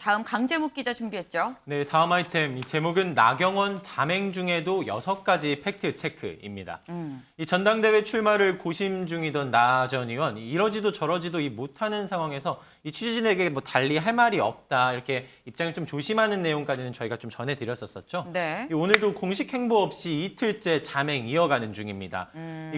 다음 강재묵 기자 준비했죠. 네, 다음 아이템 이 제목은 나경원 자맹 중에도 6가지 팩트 체크입니다. 이 전당대회 출마를 고심 중이던 나 전 의원 이러지도 저러지도 못하는 상황에서 이 취재진에게 달리 할 말이 없다 이렇게 입장을 좀 조심하는 내용까지는 저희가 좀 전해드렸었죠. 네. 오늘도 공식 행보 없이 이틀째 자맹 이어가는 중입니다.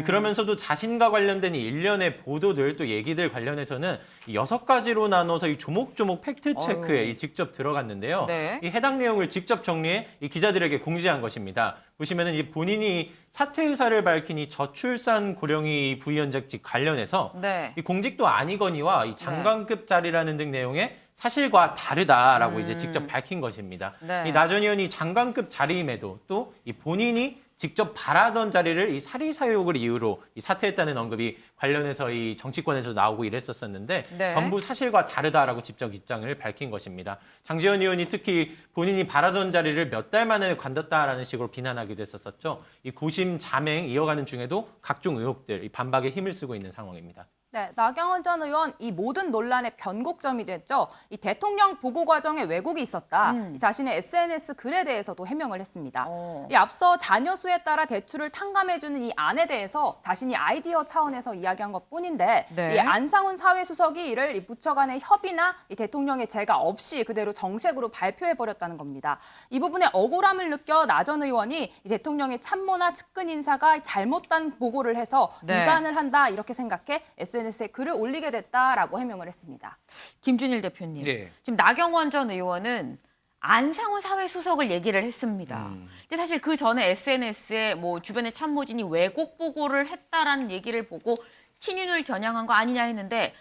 그러면서도 자신과 관련된 일련의 보도들 또 얘기들 관련해서는 이 6가지로 나눠서 이 조목조목 팩트 체크에 직접 들어갔는데요. 네. 이 해당 내용을 직접 정리해 이 기자들에게 공지한 것입니다. 보시면은 이 본인이 사퇴 의사를 밝힌 이 저출산 고령의 부위원장직 관련해서 네. 이 공직도 아니거니와 이 장관급 자리라는 등 내용에 사실과 다르다라고 이제 직접 밝힌 것입니다. 네. 이 나 전 의원이 장관급 자리임에도 또 이 본인이 직접 바라던 자리를 이 사리사욕을 이유로 이 사퇴했다는 언급이 관련해서 이 정치권에서 나오고 이랬었는데 네. 전부 사실과 다르다라고 직접 입장을 밝힌 것입니다. 장제원 의원이 특히 본인이 바라던 자리를 몇 달 만에 관뒀다라는 식으로 비난하기도 했었었죠. 이 고심 자맹 이어가는 중에도 각종 의혹들, 이 반박에 힘을 쓰고 있는 상황입니다. 네, 나경원 전 의원 이 모든 논란의 변곡점이 됐죠. 이 대통령 보고 과정에 왜곡이 있었다. 이 자신의 SNS 글에 대해서도 해명을 했습니다. 이 앞서 자녀 수에 따라 대출을 탕감해주는 이 안에 대해서 자신이 아이디어 차원에서 이야기한 것뿐인데 네. 이 안상훈 사회수석이 이를 이 부처 간의 협의나 이 대통령의 제가 없이 그대로 정책으로 발표해버렸다는 겁니다. 이 부분에 억울함을 느껴 나 전 의원이 이 대통령의 참모나 측근 인사가 잘못된 보고를 해서 네. 위반을 한다 이렇게 생각해 SNS에 글을 올리게 됐다라고 해명을 했습니다. 김준일 대표님. 네. 지금 나경원 전 의원은 안상훈 사회수석을 얘기를 했습니다. 근데 사실 그 전에 SNS에 뭐 주변의 참모진이 왜곡 보고를 했다라는 얘기를 보고 친윤을 겨냥한 거 아니냐 했는데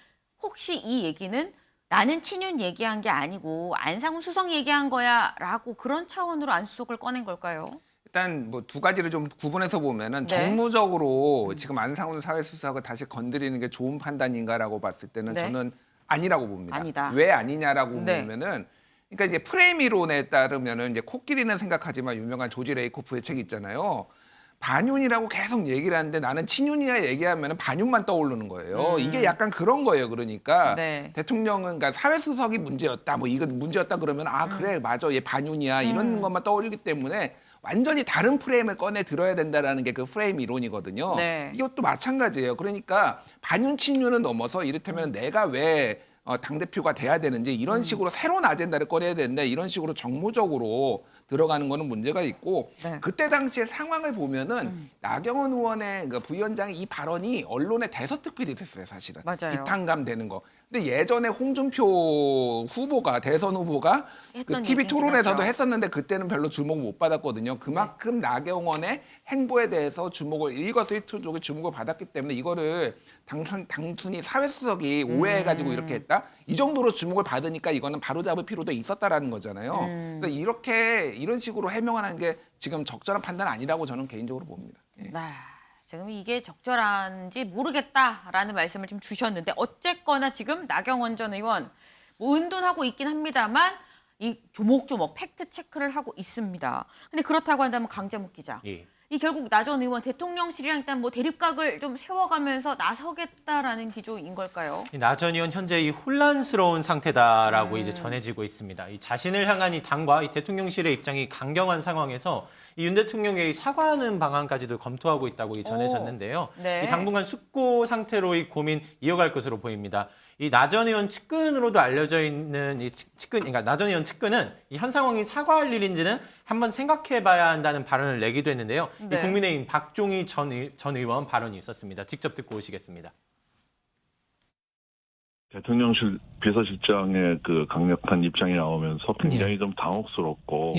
혹시 이 얘기는 나는 친윤 얘기한 게 아니고 안상훈 수석 얘기한 거야라고 그런 차원으로 안 수석을 꺼낸 걸까요? 일단 뭐 두 가지를 좀 구분해서 보면은 네. 정무적으로 지금 안상훈 사회수석을 다시 건드리는 게 좋은 판단인가라고 봤을 때는 네. 저는 아니라고 봅니다. 아니다. 왜 아니냐라고 네. 보면은 그러니까 이제 프레임 이론에 따르면은 이제 코끼리는 생각하지만 유명한 조지 레이코프의 책 있잖아요. 반윤이라고 계속 얘기를 하는데 나는 친윤이야 얘기하면 반윤만 떠오르는 거예요. 이게 약간 그런 거예요. 그러니까 네. 대통령은 그러니까 사회수석이 문제였다. 뭐 이거 문제였다 그러면 아 그래 맞아 얘 반윤이야 이런 것만 떠올리기 때문에 완전히 다른 프레임을 꺼내 들어야 된다라는 게 그 프레임 이론이거든요. 네. 이것도 마찬가지예요. 그러니까 반윤 친윤은 넘어서 이를테면 내가 왜 당대표가 돼야 되는지 이런 식으로 새로운 아젠다를 꺼내야 되는데 이런 식으로 정무적으로 들어가는 거는 문제가 있고 네. 그때 당시의 상황을 보면은 나경원 의원의 그 부위원장의 이 발언이 언론에 대서특필이 됐어요, 사실은. 맞아요. 비탄감 되는 거. 근데 예전에 홍준표 후보가 대선 후보가 그 했던 TV 얘기긴 토론에서도 하죠. 했었는데 그때는 별로 주목을 못 받았거든요. 그만큼 나경원의 행보에 대해서 주목을 일거수일투족의 주목을 받았기 때문에 이거를 단순히 사회수석이 오해해가지고 이렇게 했다. 이 정도로 주목을 받으니까 이거는 바로잡을 필요도 있었다라는 거잖아요. 그래서 이런 식으로 해명하는 게 지금 적절한 판단 아니라고 저는 개인적으로 봅니다. 예. 네. 지금 이게 적절한지 모르겠다라는 말씀을 좀 주셨는데 어쨌거나 지금 나경원 전 의원 뭐 은둔하고 있긴 합니다만 이 조목조목 팩트 체크를 하고 있습니다. 근데 그렇다고 한다면 강재묵 기자. 예. 이 결국 나 전 의원 대통령실이랑 일단 뭐 대립각을 좀 세워가면서 나서겠다라는 기조인 걸까요? 나 전 의원 현재 이 혼란스러운 상태다라고 이제 전해지고 있습니다. 이 자신을 향한 이 당과 이 대통령실의 입장이 강경한 상황에서 이 윤 대통령의 사과하는 방안까지도 검토하고 있다고 이 전해졌는데요. 네. 이 당분간 숙고 상태로 이 고민 이어갈 것으로 보입니다. 이 나 전 의원 측근으로도 알려져 있는 이 측근, 그러니까 나 전 의원 측근은 이 현 상황이 사과할 일인지는 한번 생각해봐야 한다는 발언을 내기도 했는데요. 네. 이 국민의힘 박종희 전 의원 발언이 있었습니다. 직접 듣고 오시겠습니다. 대통령실 비서실장의 그 강력한 입장이 나오면서 굉장히 좀 당혹스럽고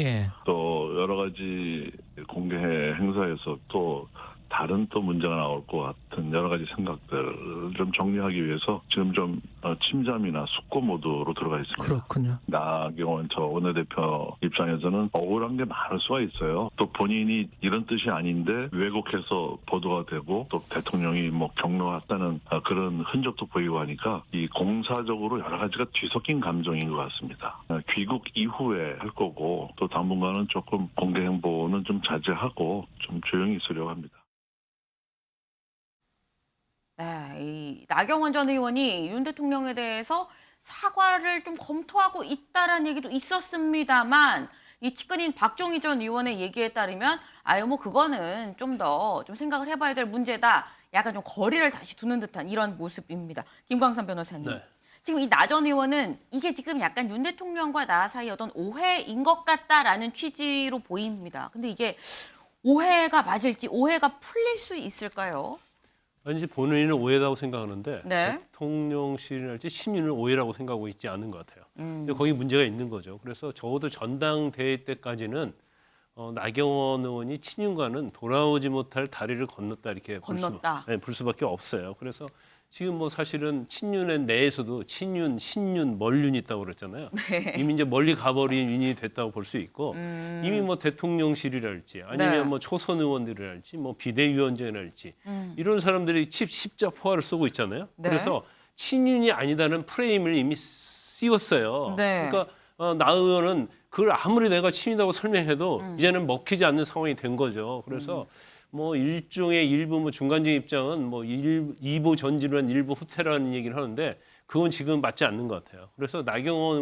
또 여러 가지 공개 행사에서 또 다른 또 문제가 나올 것 같은 여러 가지 생각들을 좀 정리하기 위해서 지금 좀 침잠이나 숙고 모드로 들어가 있습니다. 그렇군요. 나경원 저 원내대표 입장에서는 억울한 게 많을 수가 있어요. 또 본인이 이런 뜻이 아닌데 왜곡해서 보도가 되고 또 대통령이 뭐 격려했다는 그런 흔적도 보이고 하니까 이 공사적으로 여러 가지가 뒤섞인 감정인 것 같습니다. 귀국 이후에 할 거고 또 당분간은 조금 공개 행보는 좀 자제하고 좀 조용히 있으려고 합니다. 네, 이 나경원 전 의원이 윤 대통령에 대해서 사과를 좀 검토하고 있다라는 얘기도 있었습니다만 이 측근인 박종희 전 의원의 얘기에 따르면 아유 뭐 그거는 좀 더 좀 생각을 해봐야 될 문제다. 약간 좀 거리를 다시 두는 듯한 이런 모습입니다. 김광선 변호사님. 네. 지금 이 나 전 의원은 이게 지금 약간 윤 대통령과 나 사이 어떤 오해인 것 같다라는 취지로 보입니다. 근데 이게 오해가 맞을지 오해가 풀릴 수 있을까요? 아니, 이제 본인은 오해라고 생각하는데 네. 대통령실이랄지 친윤을 오해라고 생각하고 있지 않은 것 같아요. 근데 거기 문제가 있는 거죠. 그래서 적어도 전당대회 때까지는 나경원 의원이 친윤과는 돌아오지 못할 다리를 건넜다 이렇게 건넜다. 볼 수밖에 없어요. 그래서 지금 뭐 사실은 친윤의 내에서도 친윤, 신윤, 멀윤이 있다고 그랬잖아요. 네. 이미 이제 멀리 가버린 윤이 됐다고 볼 수 있고 이미 뭐 대통령실이랄지 아니면 네. 뭐 초선 의원들이랄지 뭐 비대위원장이랄지 이런 사람들이 십자포화를 쏘고 있잖아요. 네. 그래서 친윤이 아니다는 프레임을 이미 씌웠어요. 네. 그러니까 나 의원은 그걸 아무리 내가 친윤이라고 설명해도 이제는 먹히지 않는 상황이 된 거죠. 그래서 뭐 일종의 일부 뭐 중간적 입장은 뭐 이보 전진한 일부 후퇴라는 얘기를 하는데 그건 지금 맞지 않는 것 같아요. 그래서 나경원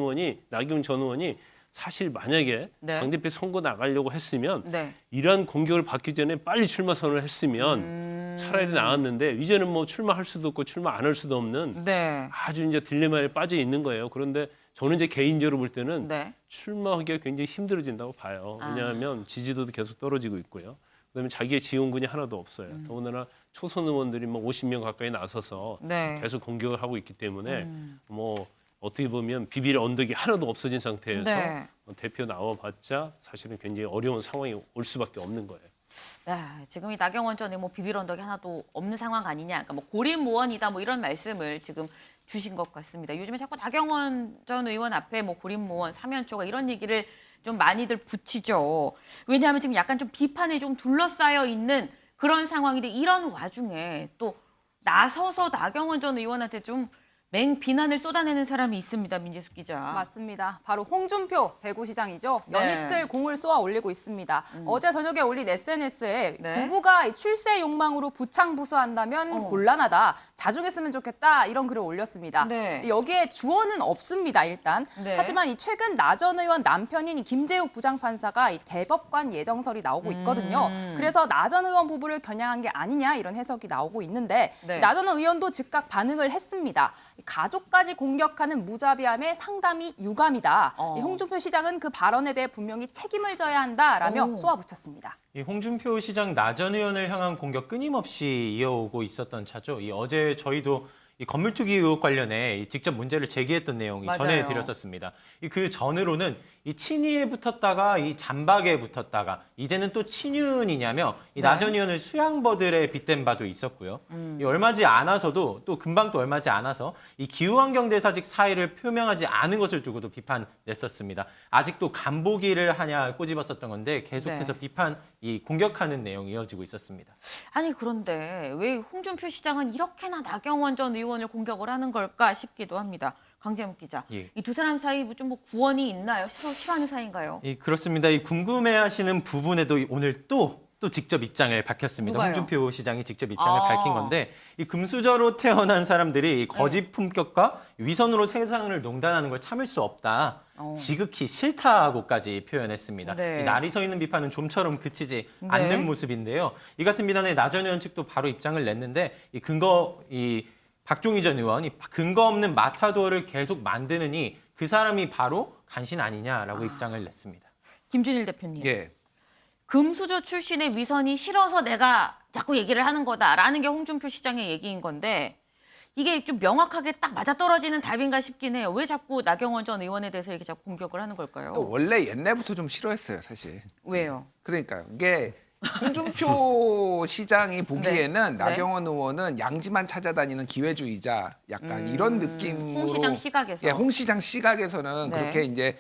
전 의원이 사실 만약에 네. 당대표 선거 나가려고 했으면 네. 이러한 공격을 받기 전에 빨리 출마 선언을 했으면 차라리 나았는데 이제는 뭐 출마할 수도 없고 출마 안 할 수도 없는 네. 아주 이제 딜레마에 빠져 있는 거예요. 그런데 저는 이제 개인적으로 볼 때는 네. 출마하기가 굉장히 힘들어진다고 봐요. 왜냐하면 지지도도 계속 떨어지고 있고요. 그다음에 자기의 지원군이 하나도 없어요. 더군다나 초선 의원들이 뭐 50명 가까이 나서서 네. 계속 공격을 하고 있기 때문에 뭐 어떻게 보면 비빌 언덕이 하나도 없어진 상태에서 네. 대표 나와봤자 사실은 굉장히 어려운 상황이 올 수밖에 없는 거예요. 야, 지금 이 나경원 전 의원 뭐 비빌 언덕이 하나도 없는 상황 아니냐. 그러니까 뭐 고립무원이다 뭐 이런 말씀을 지금 주신 것 같습니다. 요즘에 자꾸 나경원 전 의원 앞에 뭐 고립무원, 사면초가 이런 얘기를 좀 많이들 붙이죠. 왜냐하면 지금 약간 좀 비판에 좀 둘러싸여 있는 그런 상황인데 이런 와중에 또 나서서 나경원 전 의원한테 좀 맹비난을 쏟아내는 사람이 있습니다. 민지숙 기자. 맞습니다. 바로 홍준표 대구시장이죠. 네. 연이틀 공을 쏘아 올리고 있습니다. 어제 저녁에 올린 SNS에 네. 부부가 이 출세 욕망으로 부창부수한다면 곤란하다. 자중했으면 좋겠다. 이런 글을 올렸습니다. 네. 여기에 주어는 없습니다. 일단. 네. 하지만 이 최근 나 전 의원 남편인 이 김재욱 부장판사가 이 대법관 예정설이 나오고 있거든요. 그래서 나 전 의원 부부를 겨냥한 게 아니냐 이런 해석이 나오고 있는데 네. 나 전 의원도 즉각 반응을 했습니다. 가족까지 공격하는 무자비함에 상당히 유감이다. 이 홍준표 시장은 그 발언에 대해 분명히 책임을 져야 한다라며 쏘아붙였습니다. 이 홍준표 시장 나 전 의원을 향한 공격 끊임없이 이어오고 있었던 차죠. 이 어제 저희도 이 건물 투기 의혹 관련해 직접 문제를 제기했던 내용이 맞아요. 전해드렸었습니다. 그 전으로는 이 친이에 붙었다가 이 잔박에 붙었다가 이제는 또 친윤이냐며 이 나 전 의원을 수양버들에 빗댄 바도 있었고요. 이 얼마지 않아서도 또 금방 또 얼마지 않아서 이 기후환경대사직 사의를 표명하지 않은 것을 두고도 비판냈었습니다. 아직도 간보기를 하냐 꼬집었었던 건데 계속해서 네. 비판 이 공격하는 내용이 이어지고 있었습니다. 아니 그런데 왜 홍준표 시장은 이렇게나 나경원 전 의원을 공격을 하는 걸까 싶기도 합니다. 강재묵 기자, 예. 이 두 사람 사이 좀 뭐 구원이 있나요? 서로 싫어하는 사이인가요? 그렇습니다. 이 궁금해하시는 부분에도 오늘 또 직접 입장을 밝혔습니다. 누가요? 홍준표 시장이 직접 입장을 밝힌 건데 이 금수저로 태어난 사람들이 거짓 품격과 위선으로 세상을 농단하는 걸 참을 수 없다. 지극히 싫다고까지 표현했습니다. 네. 이 날이 서 있는 비판은 좀처럼 그치지 네. 않는 모습인데요. 이 같은 비난에 나 전 의원 측도 바로 입장을 냈는데 박종희 전 의원이 근거 없는 마타도어를 계속 만드느니 그 사람이 바로 간신 아니냐라고 입장을 냈습니다. 김준일 대표님. 예. 금수저 출신의 위선이 싫어서 내가 자꾸 얘기를 하는 거다라는 게 홍준표 시장의 얘기인 건데 이게 좀 명확하게 딱 맞아떨어지는 답인가 싶긴 해요. 왜 자꾸 나경원 전 의원에 대해서 이렇게 자꾸 공격을 하는 걸까요? 원래 옛날부터 좀 싫어했어요, 사실. 왜요? 그러니까요. 이게 홍준표 시장이 보기에는 네. 나경원 의원은 양지만 찾아다니는 기회주의자 약간 이런 느낌으로 홍 시장 시각에서. 예, 홍 시장 시각에서는 네. 그렇게 이제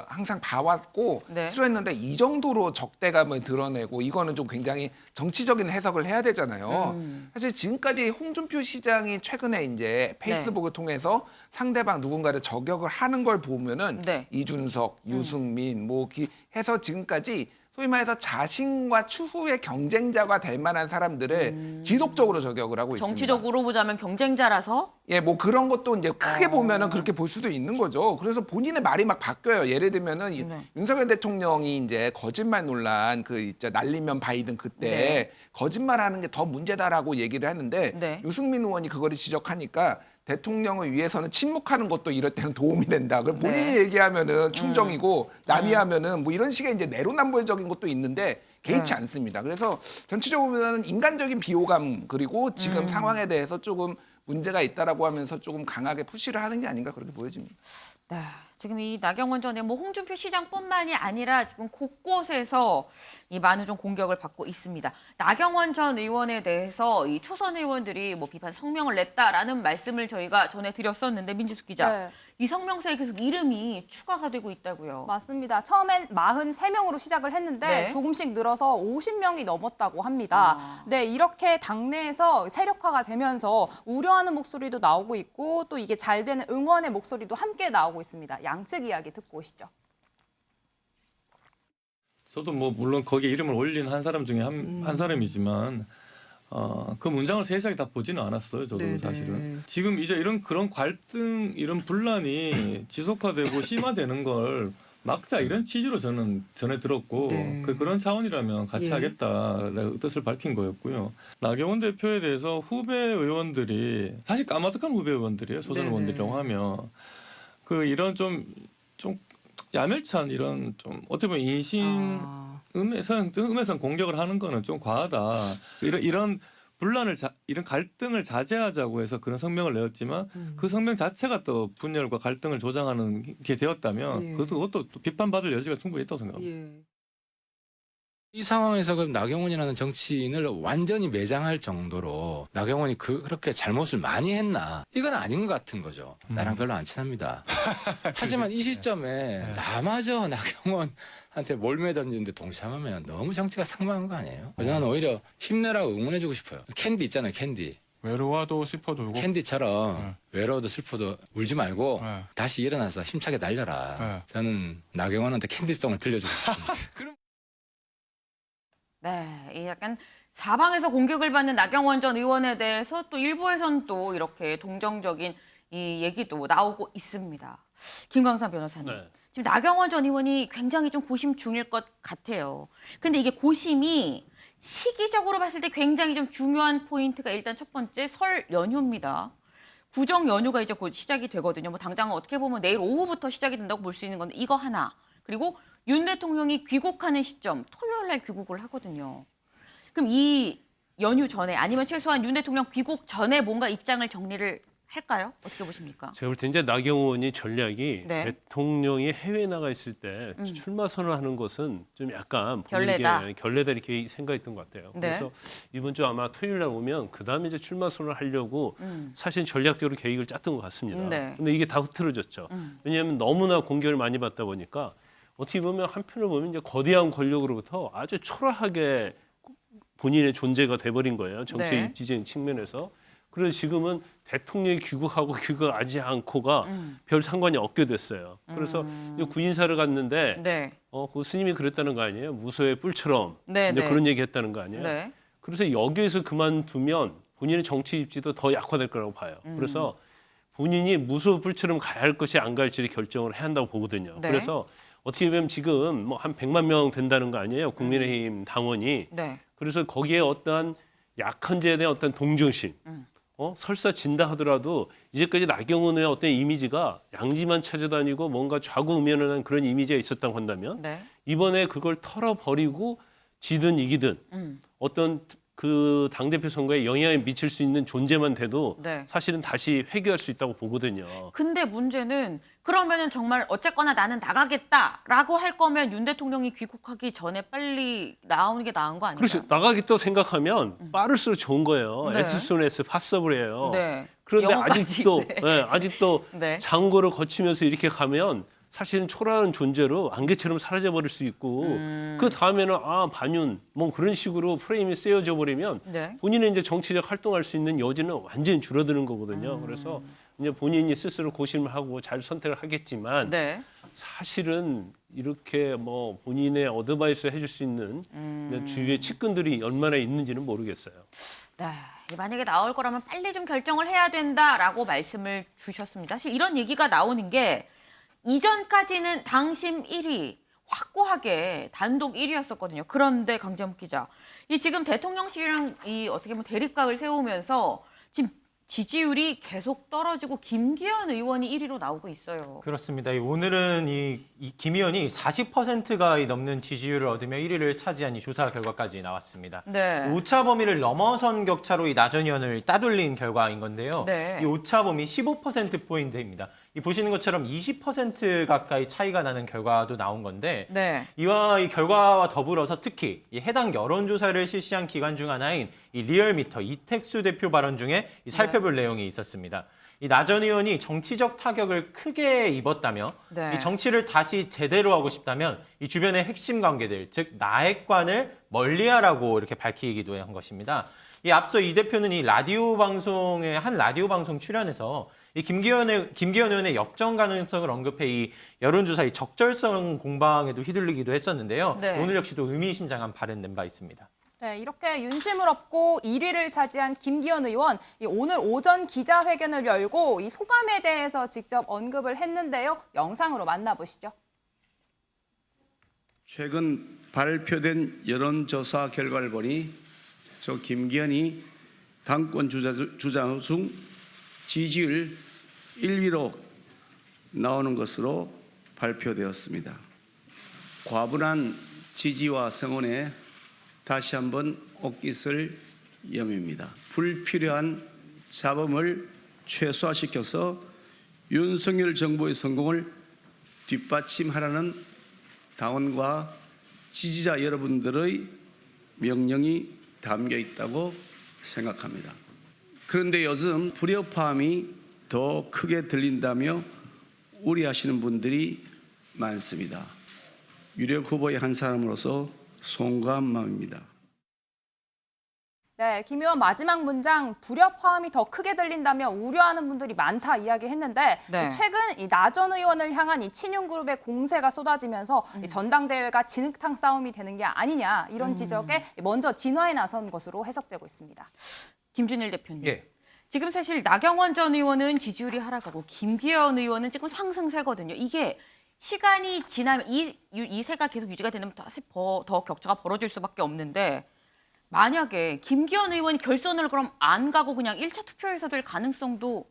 항상 봐왔고 네. 싫어했는데 이 정도로 적대감을 드러내고 이거는 좀 굉장히 정치적인 해석을 해야 되잖아요. 사실 지금까지 홍준표 시장이 최근에 이제 페이스북을 통해서 상대방 누군가를 저격을 하는 걸 보면은 네. 이준석, 유승민 해서 지금까지 소위 말해서 자신과 추후의 경쟁자가 될 만한 사람들을 지속적으로 저격을 하고 있습니다. 정치적으로 보자면 경쟁자라서 예, 뭐 그런 것도 이제 크게 보면은 그렇게 볼 수도 있는 거죠. 그래서 본인의 말이 막 바뀌어요. 예를 들면은 네. 윤석열 대통령이 이제 거짓말 논란 그 있죠. 날리면 바이든 그때 네. 거짓말하는 게 더 문제다라고 얘기를 하는데 네. 유승민 의원이 그거를 지적하니까 대통령을 위해서는 침묵하는 것도 이럴 때는 도움이 된다. 그럼 본인이 네. 얘기하면은 충정이고 남이 하면은 뭐 이런 식의 이제 내로남불적인 것도 있는데 개의치 않습니다. 그래서 전체적으로 보면 인간적인 비호감 그리고 지금 상황에 대해서 조금 문제가 있다라고 하면서 조금 강하게 푸시를 하는 게 아닌가 그렇게 보여집니다. 네, 지금 이 나경원 전에 뭐 홍준표 시장뿐만이 아니라 지금 곳곳에서 이 많은 좀 공격을 받고 있습니다. 나경원 전 의원에 대해서 이 초선 의원들이 뭐 비판 성명을 냈다라는 말씀을 저희가 전해드렸었는데 민지숙 기자, 네. 이 성명서에 계속 이름이 추가가 되고 있다고요. 맞습니다. 처음엔 43명으로 시작을 했는데 네. 조금씩 늘어서 50명이 넘었다고 합니다. 네, 이렇게 당내에서 세력화가 되면서 우려하는 목소리도 나오고 있고 또 이게 잘 되는 응원의 목소리도 함께 나오고 있습니다. 양측 이야기 듣고 오시죠. 저도 뭐 물론 거기에 이름을 올린 한 사람 중에 한 사람이지만 그 문장을 세세하게 다 보지는 않았어요. 저도 사실은 지금 이제 그런 갈등 이런 분란이 지속화되고 심화되는 걸 막자 이런 취지로 저는 전해 들었고 그런 차원이라면 같이 하겠다라는 뜻을 밝힌 거였고요. 나경원 대표에 대해서 후배 의원들이 사실 까마득한 후배 의원들이에요. 소선 의원들이라고 하면 그 이런 좀 야멸찬 이런 좀 어떻게 보면 인신 음해성 공격을 하는 거는 좀 과하다. 이런 분란을 이런 갈등을 자제하자고 해서 그런 성명을 내었지만 그 성명 자체가 또 분열과 갈등을 조장하는 게 되었다면 그것도 또 비판받을 여지가 충분히 있다고 생각합니다. 이 상황에서 그럼 나경원이라는 정치인을 완전히 매장할 정도로 나경원이 그렇게 잘못을 많이 했나? 이건 아닌 것 같은 거죠. 나랑 별로 안 친합니다. 하지만 이 시점에 나마저 나경원한테 몰매 던지는데 동참하면 너무 정치가 상망한 거 아니에요? 그래서 저는 오히려 힘내라고 응원해주고 싶어요. 캔디 있잖아요, 캔디. 외로워도 슬퍼도 울고. 캔디처럼 외로워도 슬퍼도 울지 말고 네. 다시 일어나서 힘차게 날려라. 네. 저는 나경원한테 캔디송을 들려주고 싶습니다. 네, 이 약간 사방에서 공격을 받는 나경원 전 의원에 대해서 또 일부에서는 또 이렇게 동정적인 이 얘기도 나오고 있습니다. 김광삼 변호사님, 네. 지금 나경원 전 의원이 굉장히 좀 고심 중일 것 같아요. 근데 이게 고심이 시기적으로 봤을 때 굉장히 좀 중요한 포인트가 일단 첫 번째 설 연휴입니다. 구정 연휴가 이제 곧 시작이 되거든요. 뭐 당장은 어떻게 보면 내일 오후부터 시작이 된다고 볼 수 있는 건데 이거 하나. 그리고 윤 대통령이 귀국하는 시점 토요일 날 귀국을 하거든요. 그럼 이 연휴 전에 아니면 최소한 윤 대통령 귀국 전에 뭔가 입장을 정리를 할까요? 어떻게 보십니까? 제가 볼 때 이제 나경원이 전략이 네. 대통령이 해외에 나가 있을 때 출마 선언하는 것은 좀 약간 결례다. 결례다 이렇게 생각했던 것 같아요. 네. 그래서 이번 주 아마 토요일 날 오면 그 다음에 이제 출마 선언을 하려고 사실 전략적으로 계획을 짰던 것 같습니다. 네. 근데 이게 다 흐트러졌죠. 왜냐하면 너무나 공격을 많이 받다 보니까 어떻게 보면 한편으로 보면 이제 거대한 권력으로부터 아주 초라하게 본인의 존재가 돼버린 거예요. 정치 네. 지정 측면에서. 그래서 지금은 대통령이 귀국하고 귀국하지 않고가 별 상관이 없게 됐어요. 그래서 이제 군인사를 갔는데 네. 그 스님이 그랬다는 거 아니에요? 무소의 뿔처럼 네, 이제 네. 그런 얘기했다는 거 아니에요? 네. 그래서 여기에서 그만두면 본인의 정치 입지도 더 약화될 거라고 봐요. 그래서 본인이 무소 뿔처럼 가야 할 것이 안 갈지를 결정을 해야 한다고 보거든요. 네. 그래서 어떻게 보면 지금 뭐 한 100만 명 된다는 거 아니에요? 국민의힘 당원이. 네. 그래서 거기에 어떠한 약한 자에 대한 어떤 동정심, 설사 진다 하더라도 이제까지 나경원의 어떤 이미지가 양지만 찾아다니고 뭔가 좌고우면한 그런 이미지가 있었다고 한다면 네. 이번에 그걸 털어버리고 지든 이기든 어떤 그 당대표 선거에 영향을 미칠 수 있는 존재만 돼도 네. 사실은 다시 회귀할 수 있다고 보거든요. 근데 문제는 그러면은 정말 어쨌거나 나는 나가겠다라고 할 거면 윤 대통령이 귀국하기 전에 빨리 나오는 게 나은 거 아닌가요? 그렇죠. 나가겠다고 생각하면 빠를수록 좋은 거예요. 네. 에스소네스 파서블이에요. 네. 그런데 영어까지, 아직도 네. 아직도 네. 장고를 거치면서 이렇게 가면 사실은 초라한 존재로 안개처럼 사라져 버릴 수 있고 그 다음에는 반윤 뭐 그런 식으로 프레임이 쓰여져 버리면 네. 본인은 이제 정치적 활동할 수 있는 여지는 완전히 줄어드는 거거든요. 그래서 이제 본인이 스스로 고심을 하고 잘 선택을 하겠지만 네. 사실은 이렇게 뭐 본인의 어드바이스 해줄 수 있는 주위의 측근들이 얼마나 있는지는 모르겠어요. 네. 만약에 나올 거라면 빨리 좀 결정을 해야 된다라고 말씀을 주셨습니다. 사실 이런 얘기가 나오는 게 이전까지는 당심 1위 확고하게 단독 1위였었거든요. 그런데 강재묵 기자, 이 지금 대통령실이랑 이 어떻게 보면 대립각을 세우면서 지금 지지율이 계속 떨어지고 김기현 의원이 1위로 나오고 있어요. 그렇습니다. 오늘은 이 김 의원이 40%가 넘는 지지율을 얻으며 1위를 차지한 이 조사 결과까지 나왔습니다. 네. 오차 범위를 넘어선 격차로 이 나전 의원을 따돌린 결과인 건데요. 네. 이 오차 범위 15%포인트입니다. 이 보시는 것처럼 20% 가까이 차이가 나는 결과도 나온 건데 네. 이와 이 결과와 더불어서 특히 이 해당 여론조사를 실시한 기관 중 하나인 이 리얼미터 이택수 대표 발언 중에 이 살펴볼 내용이 있었습니다. 이 나전 의원이 정치적 타격을 크게 입었다며 네. 이 정치를 다시 제대로 하고 싶다면 이 주변의 핵심 관계들, 즉 나핵관을 멀리하라고 이렇게 밝히기도 한 것입니다. 이 앞서 이 대표는 이 라디오 방송의 한 라디오 방송 출연에서 이 김기현 의원의 역전 가능성을 언급해 이 여론조사 이 적절성 공방에도 휘둘리기도 했었는데요. 네. 오늘 역시도 의미심장한 발언 낸 바 있습니다. 네, 이렇게 윤심을 얻고 1위를 차지한 김기현 의원, 오늘 오전 기자회견을 열고 이 소감에 대해서 직접 언급을 했는데요. 영상으로 만나보시죠. 최근 발표된 여론조사 결과를 보니 저 김기현이 당권 주자 중 지지율 1위로 나오는 것으로 발표되었습니다. 과분한 지지와 성원에 다시 한번 옷깃을 여밉니다. 불필요한 잡음을 최소화시켜서 윤석열 정부의 성공을 뒷받침하라는 당원과 지지자 여러분들의 명령이 담겨 있다고 생각합니다. 그런데 요즘 불협화음이 더 크게 들린다며 우려하시는 분들이 많습니다. 유력 후보의 한 사람으로서 송구한 마음입니다. 네, 김 의원 마지막 문장 불협화음이 더 크게 들린다며 우려하는 분들이 많다 이야기했는데 네. 최근 이 나전 의원을 향한 이 친윤그룹의 공세가 쏟아지면서 이 전당대회가 진흙탕 싸움이 되는 게 아니냐 이런 지적에 먼저 진화에 나선 것으로 해석되고 있습니다. 김준일 대표님. 예. 지금 사실 나경원 전 의원은 지지율이 하락하고 김기현 의원은 지금 상승세거든요. 이게 시간이 지나면 이 세가 계속 유지가 되면 다시 더 격차가 벌어질 수밖에 없는데 만약에 김기현 의원이 결선을 그럼 안 가고 그냥 1차 투표에서 될 가능성도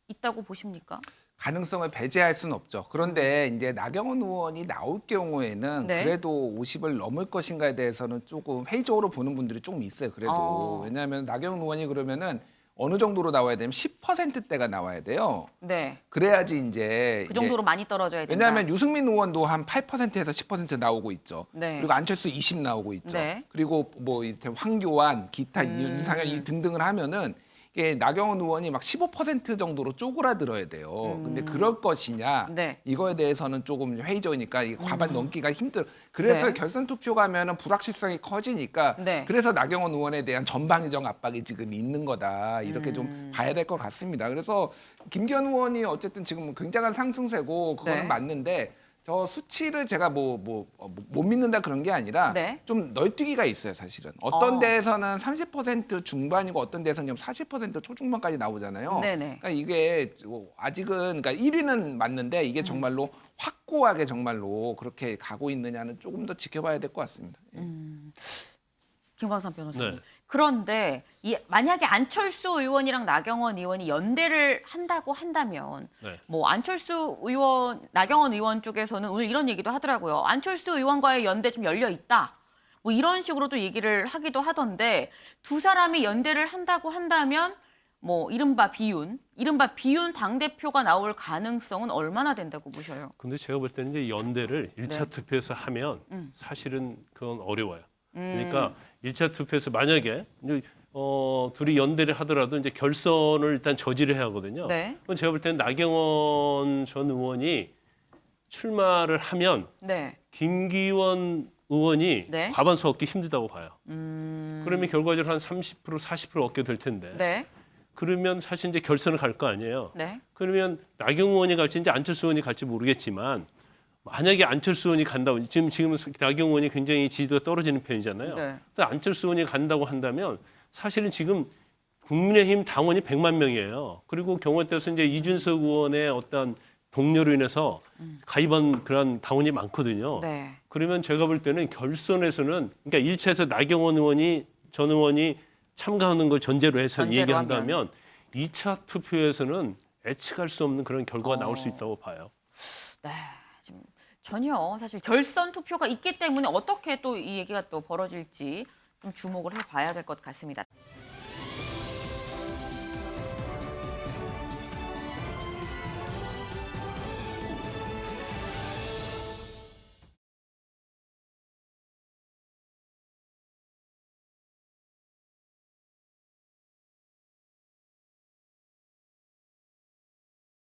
있다고 보십니까? 가능성을 배제할 수는 없죠. 그런데 이제 나경원 의원이 나올 경우에는 네. 그래도 50을 넘을 것인가에 대해서는 조금 회의적으로 보는 분들이 조금 있어요. 그래도 왜냐하면 나경원 의원이 그러면은 어느 정도로 나와야 되면 10%대가 나와야 돼요. 네. 그래야지 이제 그 정도로 많이 떨어져야 된다. 왜냐하면 유승민 의원도 한 8%에서 10% 나오고 있죠. 네. 그리고 안철수 20 나오고 있죠. 네. 그리고 뭐 이렇게 황교안, 기타 윤상현 이 등등을 하면은 이게 나경원 의원이 막 15% 정도로 쪼그라들어야 돼요. 근데 그럴 것이냐 네. 이거에 대해서는 조금 회의적이니까 이게 과반 넘기가 힘들. 그래서 네. 결선 투표 가면은 불확실성이 커지니까 네. 그래서 나경원 의원에 대한 전방위적 압박이 지금 있는 거다 이렇게 좀 봐야 될 것 같습니다. 그래서 김기현 의원이 어쨌든 지금 굉장한 상승세고 그거는 네. 맞는데. 저 수치를 제가 못 믿는다 그런 게 아니라 네. 좀 널뛰기가 있어요, 사실은. 어떤 데에서는 30% 중반이고 어떤 데에서는 40% 초중반까지 나오잖아요. 네네. 그러니까 이게 아직은 그러니까 1위는 맞는데 이게 정말로 확고하게 정말로 그렇게 가고 있느냐는 조금 더 지켜봐야 될 것 같습니다. 김광선 변호사님. 네. 그런데 만약에 안철수 의원이랑 나경원 의원이 연대를 한다고 한다면 네. 뭐 안철수 의원, 나경원 의원 쪽에서는 오늘 이런 얘기도 하더라고요. 안철수 의원과의 연대 좀 열려 있다. 뭐 이런 식으로도 얘기를 하기도 하던데 두 사람이 연대를 한다고 한다면 뭐 이른바 비윤 당대표가 나올 가능성은 얼마나 된다고 보셔요? 근데 제가 볼 때는 이제 연대를 1차 네. 투표에서 하면 사실은 그건 어려워요. 그러니까 1차 투표에서 만약에 이제 둘이 연대를 하더라도 이제 결선을 일단 저지를 해야 하거든요. 네. 그건 제가 볼 때는 나경원 전 의원이 출마를 하면 네. 김기현 의원이 네. 과반수 얻기 힘들다고 봐요. 그러면 결과적으로 한 30%, 40% 얻게 될 텐데. 네. 그러면 사실 이제 결선을 갈 거 아니에요. 네. 그러면 나경원 의원이 갈지 이제 안철수 의원이 갈지 모르겠지만 만약에 안철수 의원이 간다고 지금 나경원 의원이 굉장히 지지도가 떨어지는 편이잖아요. 네. 그래서 안철수 의원이 간다고 한다면 사실은 지금 국민의힘 당원이 100만 명이에요. 그리고 경우에 따라서 이제 이준석 의원의 어떤 동료로 인해서 가입한 그런 당원이 많거든요. 네. 그러면 제가 볼 때는 결선에서는 그러니까 1차에서 나경원 의원이 전 의원이 참가하는 걸 전제로 해서 전제로 얘기한다면 2차 투표에서는 예측할 수 없는 그런 결과가 나올 수 있다고 봐요. 네. 지금 전혀 사실 결선 투표가 있기 때문에 어떻게 또 이 얘기가 또 벌어질지 좀 주목을 해봐야 될 것 같습니다.